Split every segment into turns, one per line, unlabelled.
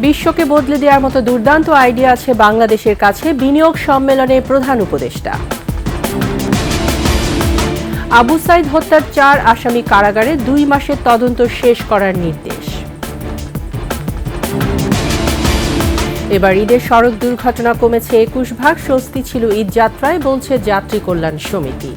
বিশ্বকে বদলে দেওয়ার মতো দুর্দান্ত আইডিয়া আছে বাংলাদেশের কাছে, বিনিয়োগ সম্মেলনে প্রধান উপদেষ্টা। আবু সাইদ হত্যার 4 আসামি কারাগারে 2 মাসের তদন্ত শেষ করার নির্দেশ। এবার ঈদের সড়ক দুর্ঘটনা কমেছে 21 ভাগ, স্বস্তি ছিল ঈদ যাত্রায়, বলছে যাত্রী কল্যাণ সমিতি।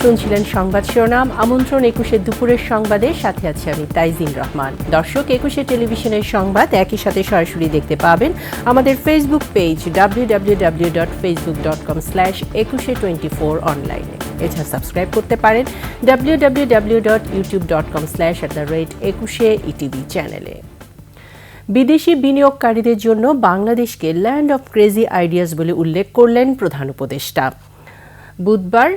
শুনছিলেন সংবাদ শিরোনাম। আমন্ত্রণ 21 দুপুরের সংবাদে, সাথে আছে আমি তাইজিন রহমান। দর্শক, 21 টেলিভিশনের সংবাদ একই সাথে সরাসরি দেখতে পাবেন আমাদের ফেসবুক পেজ www.facebook.com/2124 অনলাইনে। এছাড়া সাবস্ক্রাইব করতে পারেন www.youtube.com/@21etv চ্যানেলে। বিদেশি বিনিয়োগকারীদের জন্য বাংলাদেশকে ল্যান্ড অফ ক্রেজি আইডিয়াস বলে উল্লেখ করলেন প্রধান উপদেষ্টা। বুধবার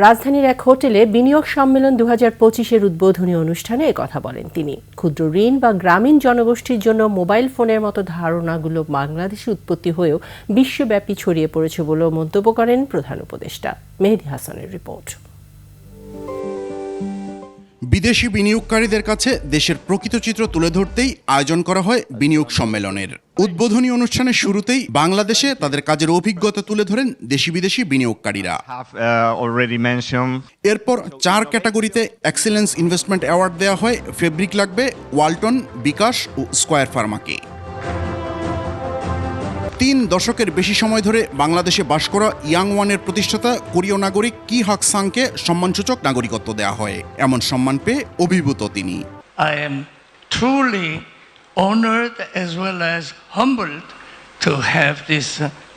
রাজধানীর এক হোটেলে বিনিয়োগ সম্মেলন 2025-এর উদ্বোধনী অনুষ্ঠানে একথা বলেন তিনি। ক্ষুদ্র ঋণ বা গ্রামীণ জনগোষ্ঠীর জন্য মোবাইল ফোনের মতো ধারণাগুলো বাংলাদেশে উৎপত্তি হয়েও বিশ্বব্যাপী ছড়িয়ে পড়েছে বলেও মন্তব্য করেন প্রধান উপদেষ্টা। মেহেদী হাসানের রিপোর্ট।
বিদেশি বিনিয়োগকারীদের কাছে দেশের প্রকৃত চিত্র তুলে ধরতেই আয়োজন করা হয় বিনিয়োগ সম্মেলনের। উদ্বোধনী অনুষ্ঠানের শুরুতেই বাংলাদেশে তাদের কাজের অভিজ্ঞতা তুলে ধরেন দেশি বিদেশি বিনিয়োগকারীরা। এরপর 4 ক্যাটাগরিতে এক্সেলেন্স ইনভেস্টমেন্ট অ্যাওয়ার্ড দেওয়া হয় ফেব্রিক লাগবে, ওয়ালটন, বিকাশ ও স্কয়ার ফার্মাকে। 3 দশকের বেশি সময় ধরে বাংলাদেশে বাস করা ইয়াং ওয়ানের প্রতিষ্ঠাতা কোরীয় নাগরিক কি হাক সাংকে সম্মানসূচক নাগরিকত্ব দেওয়া হয়। এমন সম্মান পেয়ে অভিভূত তিনি।
I am truly honored as well as humbled to have this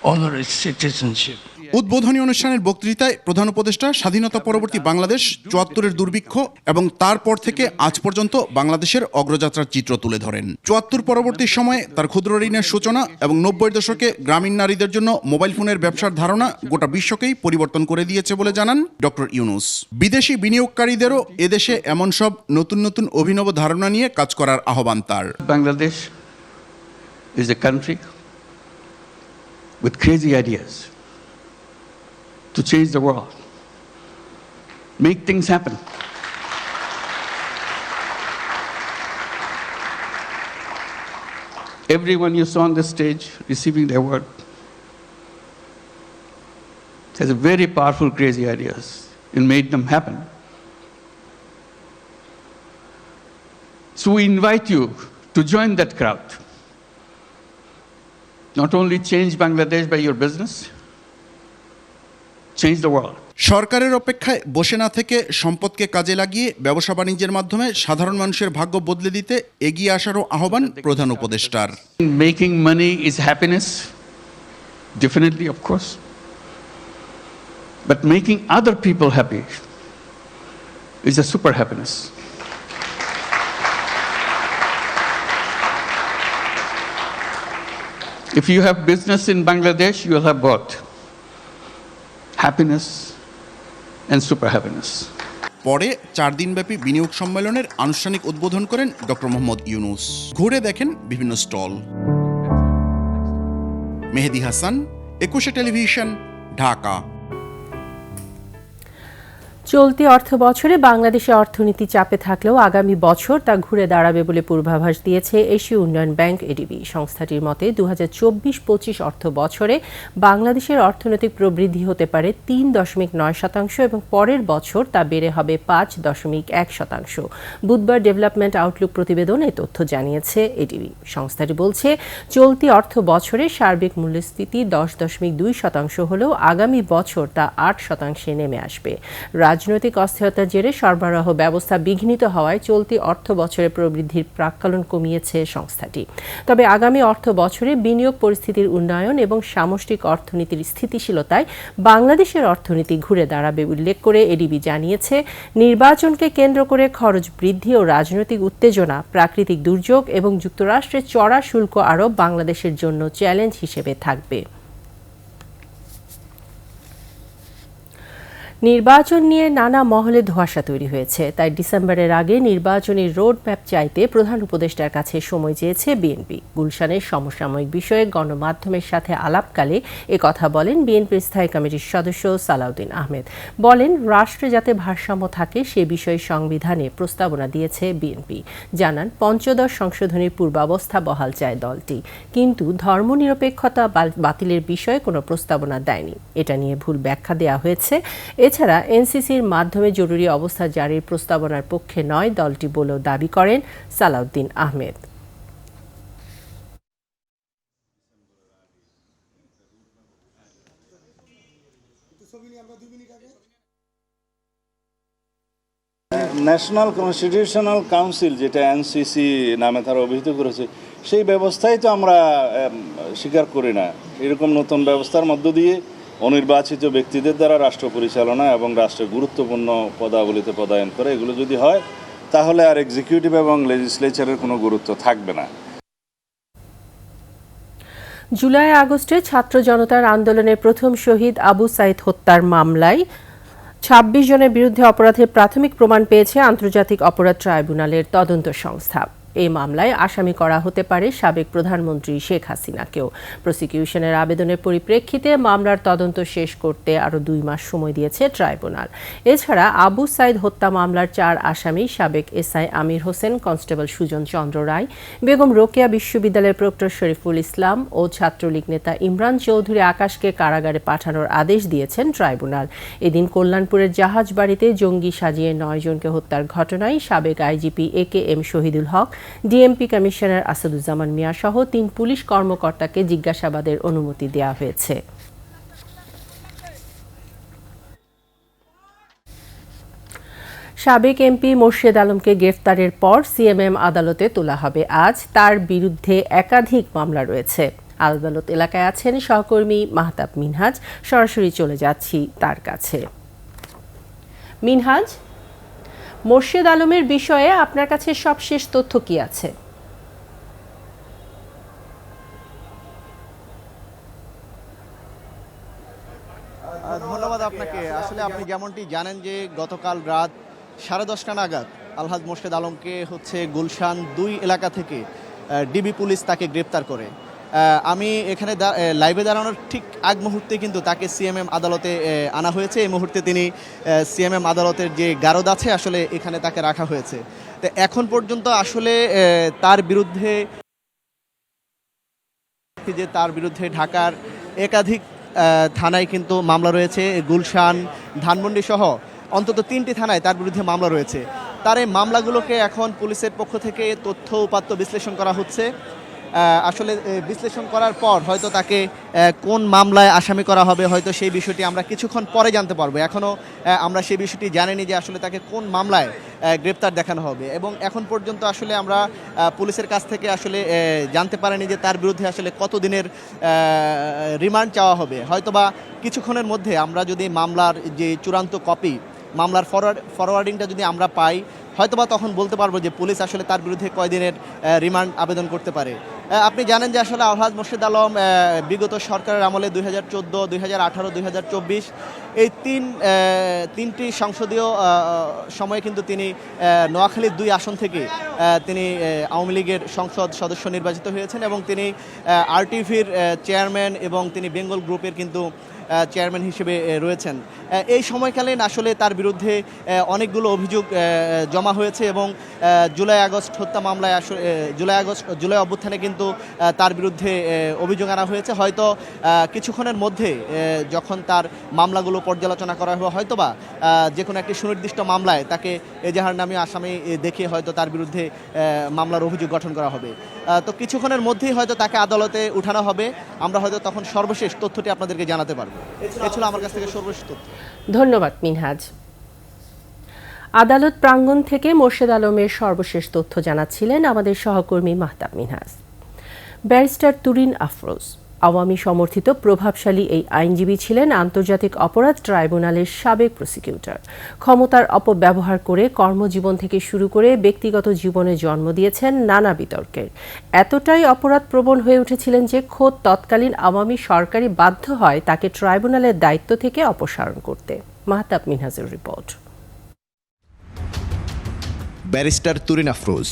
honorary citizenship.
উদ্বোধনী অনুষ্ঠানের বক্তৃতায় প্রধান উপদেষ্টা স্বাধীনতা পরবর্তী বাংলাদেশ, 74-এর দুর্ভিক্ষ এবং তারপর থেকে আজ পর্যন্ত বাংলাদেশের অগ্রযাত্রার চিত্র তুলে ধরেন। 74 পরবর্তী সময়ে তার ক্ষুদ্র ঋণের সূচনা এবং 90-এর দশকে গ্রামীণ নারীদের জন্য মোবাইল ফোনের ব্যবসার ধারণা গোটা বিশ্বকেই পরিবর্তন করে দিয়েছে বলে জানান ডক্টর ইউনূস। বিদেশি বিনিয়োগকারীদেরও এদেশে এমন সব নতুন নতুন অভিনব ধারণা নিয়ে কাজ করার আহ্বান তার।
Bangladesh is a country with crazy ideas to change the world, make things happen. Everyone you saw on the stage receiving the award has a very powerful crazy ideas and made them happen. So we invite you to join that crowd. Not only change Bangladesh by your business, change the world.
সরকারের অপেক্ষায় বসে না থেকে সম্পদকে কাজে লাগিয়ে ব্যবসা বাণিজ্যের মাধ্যমে সাধারণ মানুষের ভাগ্য বদলে দিতে এগিয়ে আসারও আহ্বান প্রধান উপদেষ্টার।
Making money is happiness, definitely, of course. But making other people happy is a super happiness. If you have business in Bangladesh, you will have both happiness and super happiness.
পরে 4 দিনব্যাপী বিনিয়োগ সম্মেলনের আনুষ্ঠানিক উদ্বোধন করেন ডক্টর মোহাম্মদ ইউনূস। ঘুরে দেখেন বিভিন্ন স্টল। মেহেদী হাসান, 21 টেলিভিশন, ঢাকা।
চলতি অর্থ বছরে বাংলাদেশে অর্থনীতি চাপে থাকলেও আগামী বছর তা ঘুরে দাঁড়াবে বলে পূর্বাভাস দিয়েছে এশীয় উন্নয়ন ব্যাংক এডিবি। সংস্থাটির মতে 2024-25 অর্থ বছরে বাংলাদেশের অর্থনৈতিক প্রবৃদ্ধি হতে পারে 3.9% এবং পরের বছর তা বেড়ে হবে 5.1%। বুধবার ডেভেলপমেন্ট আউটলুক প্রতিবেদনে তথ্য জানিয়েছে এডিবি। সংস্থাটি বলছে, চলতি অর্থ বছরে সার্বিক মূল্যস্ফীতি 10.2% হলেও আগামী বছর তা 8% নেমে আসবে। রাজনৈতিক অস্থিরতার জেরে সরবরাহ ব্যবস্থা বিঘ্নিত হওয়ায় চলতি অর্থ বছরের প্রবৃদ্ধির প্রাক্কলন কমিয়েছে সংস্থাটি। তবে আগামী অর্থ বছরে বিনিয়োগ পরিস্থিতির উন্নয়ন এবং সামষ্টিক অর্থনীতির স্থিতিশীলতায় বাংলাদেশের অর্থনীতি ঘুরে দাঁড়াবে উল্লেখ করে এডিবি জানিয়েছে, নির্বাচনকে কেন্দ্র করে খরচ বৃদ্ধি ও রাজনৈতিক উত্তেজনা, প্রাকৃতিক দুর্যোগ এবং যুক্তরাষ্ট্রের চড়া শুল্ক আরোপ বাংলাদেশের জন্য চ্যালেঞ্জ হিসেবে থাকবে। নির্বাচন নিয়ে নানা মহলে ধোঁয়াশা তৈরি হয়েছে, তাই ডিসেম্বরের আগে নির্বাচনী রোড ম্যাপ চাইতে প্রধান উপদেষ্টার কাছে সময় চেয়েছে বিএনপি। গুলশানের সমসাময়িক বিষয়ে গণমাধ্যমের সাথে আলাপকালে কথা বলেন বিএনপির স্থায়ী কমিটির সদস্য সালাউদ্দিন আহমেদ। বলেন, রাষ্ট্রে যাতে ভারসাম্য থাকে সে বিষয়ে সংবিধানে প্রস্তাবনা দিয়েছে বিএনপি। জানান, পঞ্চদশ সংশোধনীর পূর্বাবস্থা বহাল চায় দলটি, কিন্তু ধর্মনিরপেক্ষতা বাতিলের বিষয়ে কোনো প্রস্তাবনা দেয়নি। এটা নিয়ে ভুল ব্যাখ্যা দেওয়া হয়েছে। এছাড়া এনসিসির মাধ্যমে জরুরি অবস্থা জারির প্রস্তাবনার পক্ষে নয় দলটি বলেও দাবি করেন Salahuddin Ahmed.
National constitutional council, যেটা এনসিসি নামে তারা অভিহিত করেছে, সেই ব্যবস্থাই তো আমরা স্বীকার করি না। এরকম নতুন ব্যবস্থার মধ্য দিয়ে অনির্বাচিত ব্যক্তিদের দ্বারা রাষ্ট্র পরিচালনা এবং রাষ্ট্রের গুরুত্বপূর্ণ পদাবলিতে পদায়ন করে, এগুলো যদি হয় তাহলে আর এক্সিকিউটিভ এবং লেজিসলেচারের কোনো গুরুত্ব থাকবে না।
জুলাই আগস্টে ছাত্র জনতার আন্দোলনের প্রথম শহীদ আবু সাইদ হত্যার মামলায় ২৬ জনের বিরুদ্ধে অপরাধের প্রাথমিক প্রমাণ পেয়েছে আন্তর্জাতিক অপরাধ ট্রাইব্যুনালের তদন্ত সংস্থা। এই মামলায় আসামি করা হতে পারে সাবেক প্রধানমন্ত্রী শেখ হাসিনাকেও। প্রসিকিউশনের আবেদনের পরিপ্রেক্ষিতে মামলার তদন্ত শেষ করতে আরও ২ মাস সময় দিয়েছে ট্রাইব্যুনাল। এছাড়া আবু সাইদ হত্যা মামলার ৪ আসামি সাবেক এসআই আমির হোসেন, কনস্টেবল সুজন চন্দ্র রায়, বেগম রোকেয়া বিশ্ববিদ্যালয়ের প্রক্টর শরীফুল ইসলাম ও ছাত্রলীগ নেতা ইমরান চৌধুরী আকাশকে কারাগারে পাঠানোর আদেশ দিয়েছেন ট্রাইব্যুনাল। এদিন কল্যাণপুরের জাহাজবাড়িতে জঙ্গি সাজিয়ে ৯ জনকে হত্যার ঘটনায় সাবেক আইজিপি AKM শহীদুল হক, ডিএমপি কমিশনার আসাদুজ্জামান মিয়া সহ ৩ পুলিশ কর্মকর্তাকে জিজ্ঞাসাবাদের অনুমতি দেওয়া হয়েছে। সাবেক এমপি মোর্শেদ আলমকে গ্রেফতারের পর সিএমএম আদালতে তোলা হবে আজ। তার বিরুদ্ধে একাধিক মামলা রয়েছে। আদালত এলাকায় আছেন সহকর্মী মাহতাব মিনহাজ। সরাসরি চলে যাচ্ছি তার কাছে। মিনহাজ, মোর্শেদ আলমের বিষয়ে আপনার কাছে সবশেষ তথ্য কি আছে?
ধন্যবাদ আপনাকে। আসলে আপনি যেমনটি জানেন যে গতকাল রাত 10:30টা নাগাদ আলহাজ মোর্শেদ আলমকে গুলশান 2 এলাকা থেকে ডিবি পুলিশ তাকে গ্রেপ্তার করে। আমি এখানে লাইভে দাঁড়ানোর ঠিক আগ মুহূর্তে কিন্তু তাকে সিএমএম আদালতে আনা হয়েছে। এই মুহূর্তে তিনি সিএমএম আদালতের যে গারদ আছে আসলে এখানে তাকে রাখা হয়েছে। তো এখন পর্যন্ত আসলে তার বিরুদ্ধে ঢাকার একাধিক থানায় কিন্তু মামলা রয়েছে। গুলশান, ধানমন্ডি সহ অন্তত 3টি থানায় তার বিরুদ্ধে মামলা রয়েছে। তার এই মামলাগুলোকে এখন পুলিশের পক্ষ থেকে তথ্য উপাত্ত বিশ্লেষণ করা হচ্ছে। আসলে বিশ্লেষণ করার পর হয়তো তাকে কোন মামলায় আসামি করা হবে, হয়তো সেই বিষয়টি আমরা কিছুক্ষণ পরে জানতে পারবো। এখনও আমরা সেই বিষয়টি জানিনি যে আসলে তাকে কোন মামলায় গ্রেপ্তার দেখানো হবে। এবং এখন পর্যন্ত আসলে আমরা পুলিশের কাছ থেকে আসলে জানতে পারিনি যে তার বিরুদ্ধে আসলে কতদিনের রিমান্ড চাওয়া হবে। হয়তোবা কিছুক্ষণের মধ্যে আমরা যদি মামলার যে চূড়ান্ত কপি, মামলার ফরওয়ার্ডিংটা যদি আমরা পাই, হয়তোবা তখন বলতে পারবো যে পুলিশ আসলে তার বিরুদ্ধে কয়দিনের রিমান্ড আবেদন করতে পারে। আপনি জানেন যে আসলে আলহাজ মোর্শেদ আলম বিগত সরকারের আমলে 2014, 2018, 2024 এই তিনটি সংসদীয় সময়ে কিন্তু তিনি নোয়াখালীর 2 আসন থেকে তিনি আওয়ামী লীগের সংসদ সদস্য নির্বাচিত হয়েছেন এবং তিনি আরটিভির চেয়ারম্যান এবং তিনি বেঙ্গল গ্রুপের কিন্তু চেয়ারম্যান হিসেবে রয়েছেন। এই সময়কালীন আসলে তার বিরুদ্ধে অনেকগুলো অভিযোগ জমা হয়েছে এবং জুলাই আগস্ট হত্যা মামলায় জুলাই অভ্যুত্থানে কিন্তু তার বিরুদ্ধে অভিযোগ আনা হয়েছে। হয়তো কিছুক্ষণের মধ্যে যখন তার মামলাগুলো পর্যালোচনা করা হবে, হয়তোবা যে কোনো একটি সুনির্দিষ্ট মামলায় তাকে এজাহার নামে আসামি দেখে হয়তো তার বিরুদ্ধে মামলার অভিযোগ গঠন করা হবে। তো কিছুক্ষণের মধ্যেই হয়তো তাকে আদালতে উঠানো হবে। আমরা হয়তো তখন সর্বশেষ তথ্যটি আপনাদেরকে জানাতে পারবো। এ ছিল আমার কাছ থেকে সর্বশেষ তথ্য।
ধন্যবাদ মিনহাজ। আদালত প্রাঙ্গণ থেকে মোর্শেদ আলমের সর্বশেষ তথ্য জানাচ্ছিলেন আমাদের সহকর্মী মাহতাব মিনহাজ। ব্যারিস্টার তুরিন আফরোজ আওয়ামী সমর্থিত প্রভাবশালী এই আইনজীবী ছিলেন আন্তর্জাতিক অপরাধ ট্রাইব্যুনালের সাবেক প্রসিকিউটর। ক্ষমতার অপব্যবহার করে কর্মজীবন থেকে শুরু করে ব্যক্তিগত জীবনে জন্ম দিয়েছেন নানা বিতর্কের। এতটাই অপরাধপ্রবণ হয়ে উঠেছিলেন যে খোদ তৎকালীন আওয়ামী সরকারই বাধ্য হয় তাকে ট্রাইব্যুনালের দায়িত্ব থেকে অপসারণ করতে। মাহতাব মিনহাজের রিপোর্ট।
ব্যারিস্টার তুরিন আফরোজ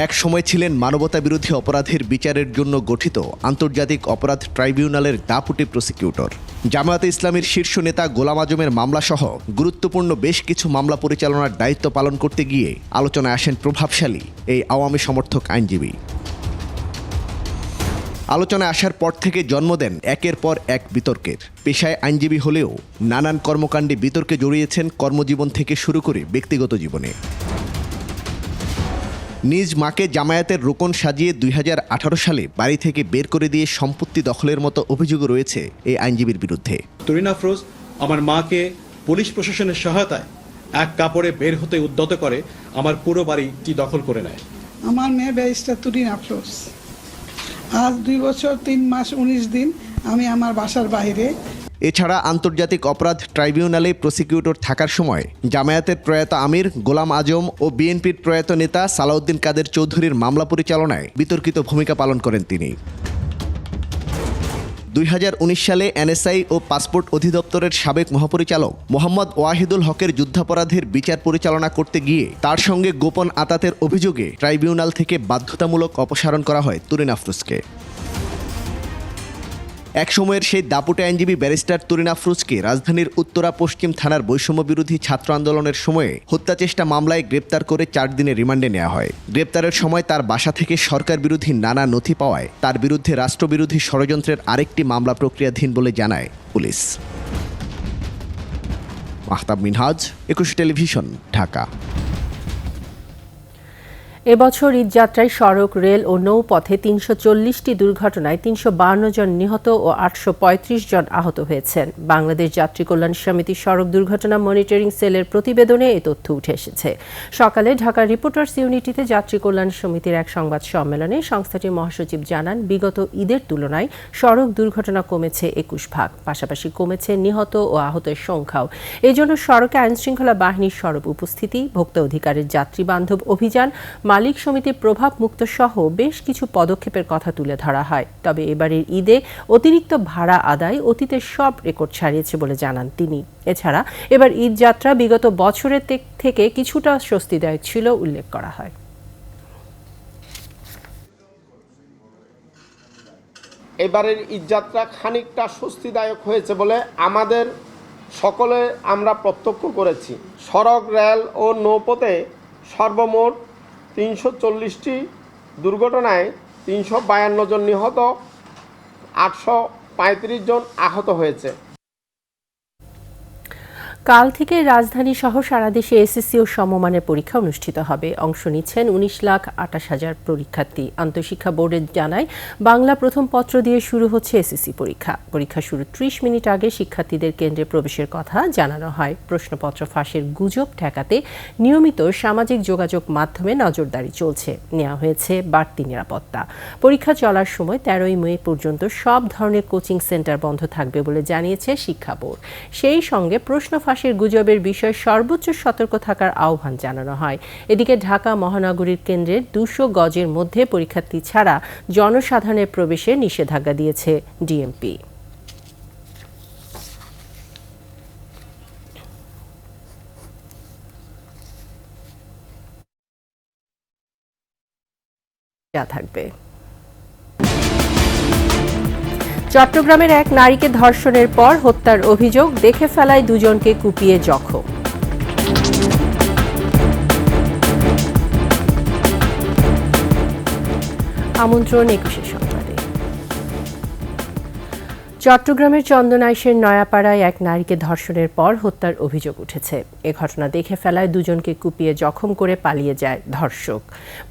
এক সময় ছিলেন মানবতাবিরোধী অপরাধের বিচারের জন্য গঠিত আন্তর্জাতিক অপরাধ ট্রাইব্যুনালের ডেপুটি প্রসিকিউটর। জামায়াতে ইসলামীর শীর্ষ নেতা গোলাম আজমের মামলাসহ গুরুত্বপূর্ণ বেশ কিছু মামলা পরিচালনার দায়িত্ব পালন করতে গিয়ে আলোচনায় আসেন প্রভাবশালী এই আওয়ামী সমর্থক আইনজীবী। আলোচনায় আসার পর থেকে জন্ম দেন একের পর এক বিতর্কের। পেশায় আইনজীবী হলেও নানান কর্মকাণ্ডে বিতর্কে জড়িয়েছেন কর্মজীবন থেকে শুরু করে ব্যক্তিগত জীবনে। নিজ মাকে জামায়াতের রোকন সাজিয়ে 2018 সালে বাড়ি থেকে বের করে দিয়ে সম্পত্তি দখলের মতো অভিযোগ রয়েছে এই আইনজীবীর বিরুদ্ধে।
তুরিন আফরোজ আমার মাকে পুলিশ প্রশাসনের সহায়তায় এক কাপড়ে বের হতে উদ্যত করে আমার পুরো বাড়িটি দখল করে নেয়।
আমার মেয়ে ব্যারিস্টার তুরিন আফরোজ আজ 2 বছর 3 মাস 19 দিন আমি আমার বাসার বাইরে।
এছাড়া আন্তর্জাতিক অপরাধ ট্রাইব্যুনালে প্রসিকিউটর থাকার সময় জামায়াতের প্রয়াত আমির গোলাম আজম ও বিএনপির প্রয়াত নেতা সালাউদ্দিন কাদের চৌধুরীর মামলা পরিচালনায় বিতর্কিত ভূমিকা পালন করেন তিনি। 2019 সালে এনএসআই ও পাসপোর্ট অধিদপ্তরের সাবেক মহাপরিচালক মোহাম্মদ ওয়াহিদুল হকের যুদ্ধাপরাধের বিচার পরিচালনা করতে গিয়ে তার সঙ্গে গোপন আতাতের অভিযোগে ট্রাইব্যুনাল থেকে বাধ্যতামূলক অপসারণ করা হয় তুরিন আফরোজকে। এক সময়ের সেই দাপুটে আইনজীবী ব্যারিস্টার তুরিন আফরোজকে রাজধানীর উত্তরা পশ্চিম থানার বৈষম্য বিরোধী ছাত্র আন্দোলনের সময়ে হত্যাচেষ্টা মামলায় গ্রেপ্তার করে 4 দিনের রিমান্ডে নেওয়া হয়। গ্রেপ্তারের সময় তার বাসা থেকে সরকার বিরোধী নানা নথি পাওয়ায় তার বিরুদ্ধে রাষ্ট্রবিরোধী ষড়যন্ত্রের আরেকটি মামলা প্রক্রিয়াধীন বলে জানায় পুলিশ। মাহতাব মিনহাজ, 21 টেলিভিশন, ঢাকা।
এবছর ঈদযাত্রায় সড়ক, রেল ও নৌপথে 340টি দুর্ঘটনায় 352 জন নিহত ও 835 জন আহত হয়েছেন। বাংলাদেশ যাত্রী কল্যাণ সমিতির সড়ক দুর্ঘটনা মনিটরিং সেলের প্রতিবেদনে এই তথ্য উঠে এসেছে। সকালে ঢাকা রিপোর্টার্স ইউনিটিতে যাত্রী কল্যাণ সমিতির এক সংবাদ সম্মেলনে সংস্থাটির মহাসচিব জানান, বিগত ঈদের তুলনায় সড়ক দুর্ঘটনা কমেছে 21 ভাগ, পাশাপাশি কমেছে নিহত ও আহতের সংখ্যাও। এজন্য সড়কে আইনশৃঙ্খলা বাহিনীর সরব উপস্থিতি, ভোক্তা অধিকারের যাত্রী বান্ধব অভিযান, মালিক সমিতির প্রভাব মুক্ত সহ বেশ কিছু পদক্ষেপের কথা তুলে ধরা হয়। তবে এবারের ঈদে অতিরিক্ত ভাড়া আদায় অতীতের সব রেকর্ড ছাড়িয়েছে বলে জানান তিনি। এছাড়া এবার ঈদ যাত্রা বিগত বছরের থেকে কিছুটা স্বস্তিদায়ক ছিল উল্লেখ করা হয়।
এবারের ঈদযাত্রা খানিকটা স্বস্তিদায়ক হয়েছে বলে আমাদের সকলে আমরা প্রত্যক্ষ করেছি। সড়ক, রেল ও নৌপথে সর্বমোট 340টি দুর্ঘটনায় 352 জন নিহত, 835 জন আহত হয়েছে।
কাল থেকে রাজধানী সহ সারা দেশে এসএসসি ও সমমানের পরীক্ষা অনুষ্ঠিত হবে। অংশ নিচ্ছেন 19,28,000 পরীক্ষার্থী। আন্তঃশিক্ষা বোর্ডের জানায়, বাংলা প্রথম পত্র দিয়ে শুরু হচ্ছে এসএসসি পরীক্ষা। পরীক্ষা শুরু 30 মিনিট আগে শিক্ষার্থীদের কেন্দ্রে প্রবেশের কথা জানানো হয়। প্রশ্নপত্র ফাঁসের গুজব ঠেকাতে নিয়মিত সামাজিক যোগাযোগ মাধ্যমে নজরদারি চলছে। নেওয়া হয়েছে বাড়তি নিরাপত্তা। পরীক্ষা চলার সময় 13ই মে পর্যন্ত সব ধরনের কোচিং সেন্টার বন্ধ থাকবে বলে জানিয়েছে শিক্ষা বোর্ড। সেই সঙ্গে প্রশ্ন ফাঁসের গুজবের বিষয়ে সর্বোচ্চ সতর্ক থাকার আহ্বান জানানো হয়। এদিকে ঢাকা মহানগরীর কেন্দ্রের 200 গজের মধ্যে পরীক্ষার্থী ছাড়া জনসাধারণের প্রবেশে নিষেধাজ্ঞা দিয়েছে ডিএমপি। থাকবে। চট্টগ্রামের এক নারীকে ধর্ষণের পর হত্যার অভিযোগ, দেখে ফেলায় দুজনকে কুপিয়ে জখম। আমন্ত্রণ 21 সংবাদে। চট্টগ্রামের চন্দনাইশের নয়াপাড়ায় এক নারীকে ধর্ষণের পর হত্যার অভিযোগ উঠেছে। এ ঘটনা দেখে ফেলায় দুজনকে কুপিয়ে জখম করে পালিয়ে যায় ধর্ষক।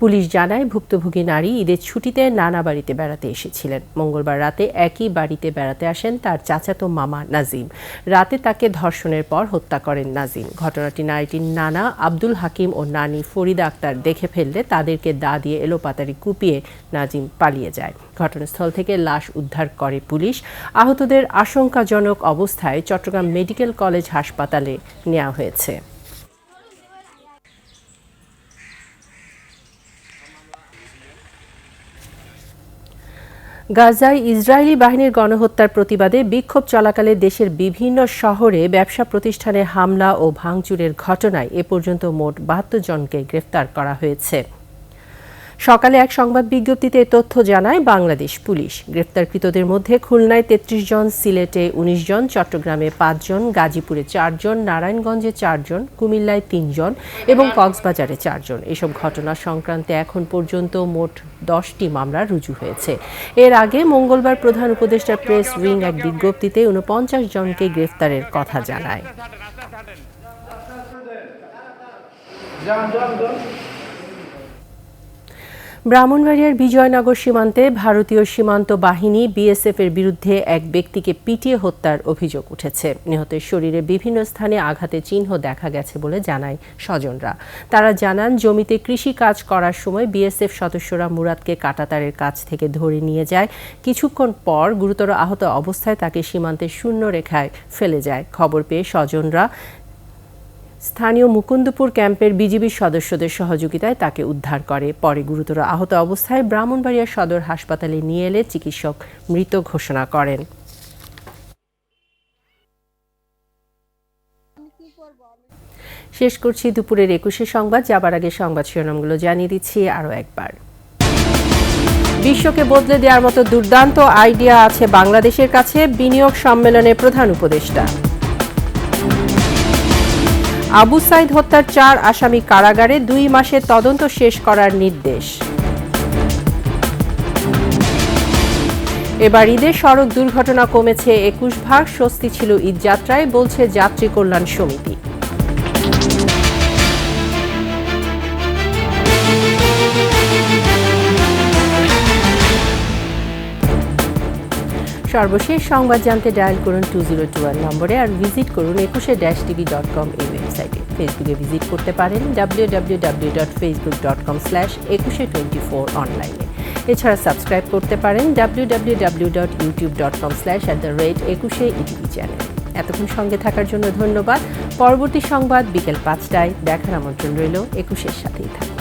পুলিশ জানায়, ভুক্তভোগী নারী ঈদের ছুটিতে নানা বাড়িতে বেড়াতে এসেছিলেন। মঙ্গলবার রাতে একই বাড়িতে বেড়াতে আসেন তার চাচাতো মামা নাজিম। রাতে তাকে ধর্ষণের পর হত্যা করেন নাজিম। ঘটনাটি নারীটির নানা আব্দুল হাকিম ও নানি ফরিদা আক্তার দেখে ফেললে তাদেরকে দা দিয়ে এলোপাতাড়ি কুপিয়ে নাজিম পালিয়ে যায়। ঘটনাস্থল থেকে লাশ উদ্ধার করে পুলিশ। আহতদের আশঙ্কাজনক অবস্থায় চট্টগ্রাম মেডিকেল কলেজ হাসপাতালে নেওয়া হয়েছে। গাজায় ইসরায়েলি বাহিনীর গণহত্যার প্রতিবাদে বিক্ষোভ চলাকালে দেশের বিভিন্ন শহরে ব্যবসা প্রতিষ্ঠানে হামলা ও ভাঙচুরের ঘটনায় এ পর্যন্ত মোট ৭২ জনকে গ্রেফতার করা হয়েছে। সকালে এক সংবাদ বিজ্ঞপ্তিতে এ তথ্য জানায় বাংলাদেশ পুলিশ। গ্রেফতারকৃতদের মধ্যে খুলনায় ৩৩ জন, সিলেটে ১৯ জন, চট্টগ্রামে ৫ জন, গাজীপুরে ৪ জন, নারায়ণগঞ্জে ৪ জন, কুমিল্লায় ৩ জন এবং কক্সবাজারে ৪ জন। এসব ঘটনা সংক্রান্তে এখন পর্যন্ত মোট ১০টি মামলা রুজু হয়েছে। এর আগে মঙ্গলবার প্রধান উপদেষ্টার প্রেস উইং এক বিজ্ঞপ্তিতে ৪৯ জনকে গ্রেফতারের কথা জানায়। ব্রাহ্মণবাড়িয়ার বিজয়নগর সীমান্তে ভারতীয় সীমান্ত বাহিনী বিএসএফ এর বিরুদ্ধে এক ব্যক্তিকে পিটিয়ে হত্যার অভিযোগ উঠেছে। নিহতের শরীরে বিভিন্ন স্থানে আঘাতের চিহ্ন দেখা গেছে বলে জানায় স্বজনরা। তারা জানান, জমিতে কৃষি কাজ করার সময় বিএসএফ সদস্যরা মুরাদকে কাঁটাতারের কাছ থেকে ধরে নিয়ে যায়। কিছুক্ষণ পর গুরুতর আহত অবস্থায় তাকে সীমান্তের শূন্য রেখায় ফেলে যায়। খবর পেয়ে স্বজনরা স্থানীয় মুকুন্দপুর ক্যাম্পের বিজিবি সদস্যদের সহযোগিতায় তাকে উদ্ধার করে। পরে গুরুতর আহত অবস্থায় ব্রাহ্মণবাড়িয়া সদর হাসপাতালে নিয়ে এলে চিকিৎসক মৃত ঘোষণা করেন। শেষ করছি দুপুরের ২১ সংবাদ। যাবার আগে সংবাদ শিরোনামগুলো জানিয়ে দিচ্ছি আরও একবার। বিশ্বকে বদলে দেওয়ার মতো দুর্দান্ত আইডিয়া আছে বাংলাদেশের কাছে, বিনিয়োগ সম্মেলনে প্রধান উপদেষ্টা। আবু সাইদ হত্যার ৪ আসামি কারাগারে, ২ মাসে তদন্ত শেষ করার নির্দেশ। এবার ঈদে সড়ক দুর্ঘটনা কমেছে ২১%, স্বস্তি ছিল ঈদযাত্রায়, বলছে যাত্রী কল্যাণ সমিতি। সর্বশেষ সংবাদ জানতে ডায়াল করুন 2021 নম্বরে আর ভিজিট করুন ekushe-tv.com এই ওয়েবসাইটে। ফেসবুকে ভিজিট করতে পারেন www.facebook.com/ekushe24 অনলাইনে। এছাড়া সাবস্ক্রাইব করতে পারেন www.youtube.com/@ekushe-etv চ্যানেল। এতক্ষণ সঙ্গে থাকার জন্য ধন্যবাদ। পরবর্তী সংবাদ বিকেল ৫টায় দেখার আমন্ত্রণ রইল। একুশের সাথেই থাকুন।